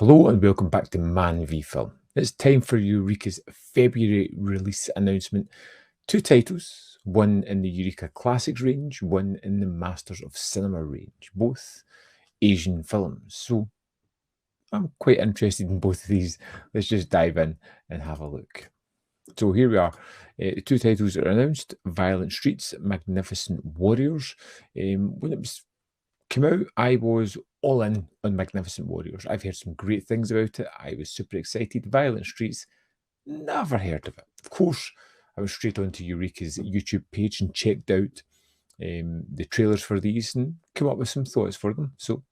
Hello and welcome back to ManVFilm. It's time for Eureka's February release announcement. Two titles, one in the Eureka Classics range, one in the Masters of Cinema range, both Asian films. So I'm quite interested in both of these. Let's just dive in and have a look. So here we are. Two titles are announced: Violent Streets, Magnificent Warriors. When it was came out, I was all in on Magnificent Warriors. I've heard some great things about it. I was super excited. Violent Streets, never heard of it. Of course, I went straight onto Eureka's YouTube page and checked out the trailers for these and come up with some thoughts for them. So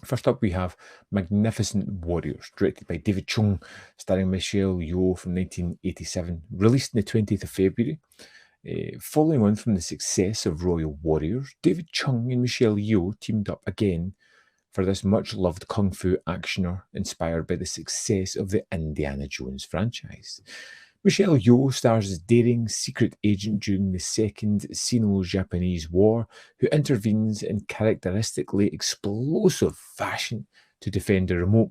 first up, we have Magnificent Warriors, directed by David Chung, starring Michelle Yeoh from 1987, released on the 20th of February. Following on from the success of Royal Warriors, David Chung and Michelle Yeoh teamed up again for this much-loved kung fu actioner inspired by the success of the Indiana Jones franchise. Michelle Yeoh stars as daring secret agent during the Second Sino-Japanese War, who intervenes in characteristically explosive fashion to defend a remote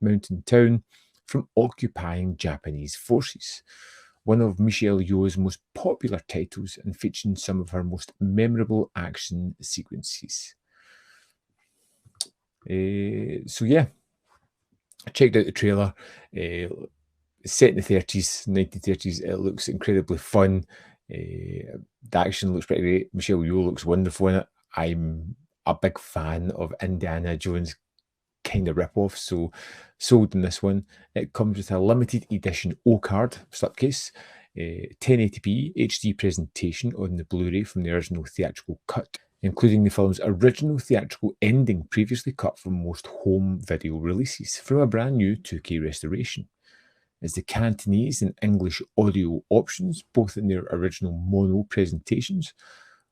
mountain town from occupying Japanese forces. One of Michelle Yeoh's most popular titles and featuring some of her most memorable action sequences. So yeah, I checked out the trailer. Set in the 30s, 1930s. It looks incredibly fun. The action looks pretty great. Michelle Yeoh looks wonderful in it. I'm a big fan of Indiana Jones kind of rip-off, so sold in this one. It comes with a limited edition O-card slipcase, 1080p HD presentation on the Blu-ray from the original theatrical cut, including the film's original theatrical ending previously cut from most home video releases, from a brand new 2K restoration. It's the Cantonese and English audio options, both in their original mono presentations.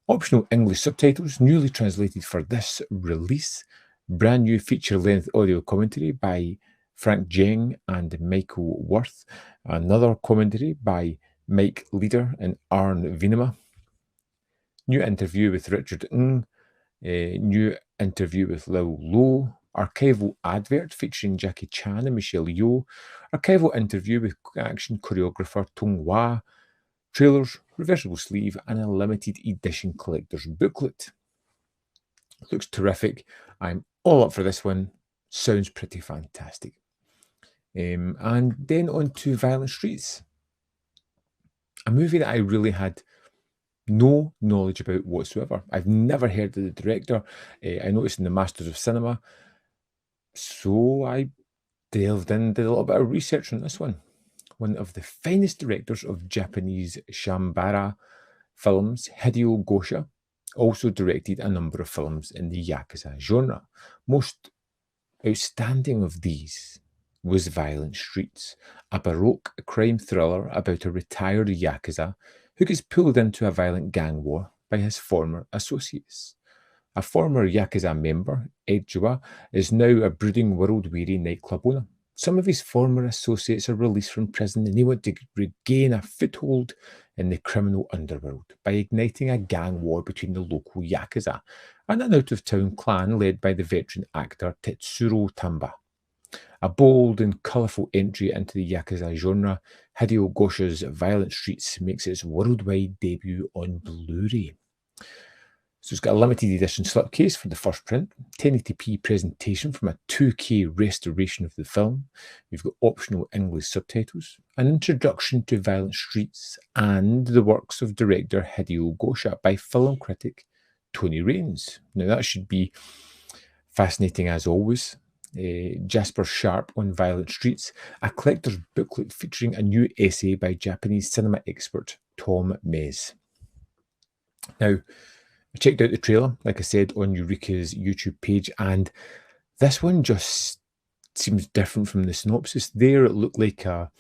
Optional English subtitles, newly translated for this release. Brand new feature-length audio commentary by Frank Jeng and Michael Worth. Another commentary by Mike Leader and Arn Venema. New interview with Richard Ng. New interview with Lau Lo. Archival advert featuring Jackie Chan and Michelle Yeoh. Archival interview with action choreographer Tung Hwa. Trailers, reversible sleeve, and a limited edition collector's booklet. Looks terrific. I'm all up for this one. Sounds pretty fantastic. And then on to Violent Streets, a movie that I really had no knowledge about whatsoever. I've never heard of the director. I noticed in the Masters of Cinema, so I delved in, did a little bit of research on this one. One of the finest directors of Japanese Shambara films, Hideo Gosha, also directed a number of films in the Yakuza genre. Most outstanding of these was Violent Streets, a baroque crime thriller about a retired Yakuza who gets pulled into a violent gang war by his former associates. A former Yakuza member, Ejua, is now a brooding, world-weary nightclub owner. Some of his former associates are released from prison and they want to regain a foothold in the criminal underworld by igniting a gang war between the local Yakuza and an out-of-town clan led by the veteran actor Tetsuro Tamba. A bold and colourful entry into the Yakuza genre, Hideo Gosha's Violent Streets makes its worldwide debut on Blu-ray. So it's got a limited edition slipcase for the first print, 1080p presentation from a 2K restoration of the film. We've got optional English subtitles, an introduction to Violent Streets, and the works of director Hideo Gosha by film critic Tony Raines. Now that should be fascinating as always. Jasper Sharp on Violent Streets, a collector's booklet featuring a new essay by Japanese cinema expert Tom Mez. Now, I checked out the trailer, like I said, on Eureka's YouTube page, and this one just seems different from the synopsis. There, it looked like a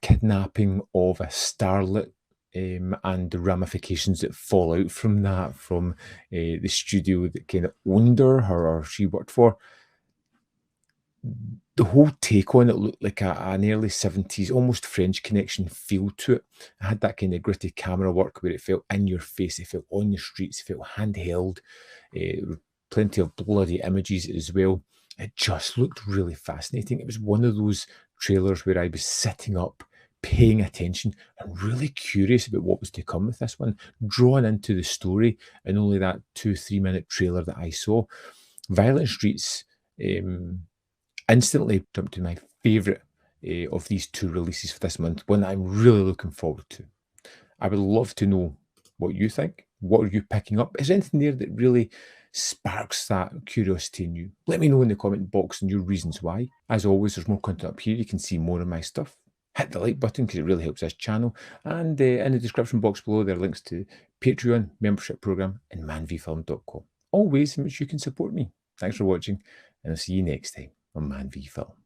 kidnapping of a starlet and the ramifications that fall out from that, from the studio that kind of owned her or she worked for. The whole take on it looked like an early 70s, almost French Connection feel to it. It had that kind of gritty camera work where it felt in your face, it felt on the streets, it felt handheld. Plenty of bloody images as well. It just looked really fascinating. It was one of those trailers where I was sitting up, paying attention, and really curious about what was to come with this one, drawn into the story in only that 2-3 minute trailer that I saw. Violent Streets instantly jumped to my favourite of these two releases for this month, one that I'm really looking forward to. I would love to know what you think. What are you picking up? Is there anything there that really sparks that curiosity in you? Let me know in the comment box and your reasons why. As always, there's more content up here. You can see more of my stuff. Hit the like button because it really helps this channel. And in the description box below, there are links to Patreon, membership program, and manvfilm.com. All ways in which you can support me. Thanks for watching, and I'll see you next time on ManVFilm.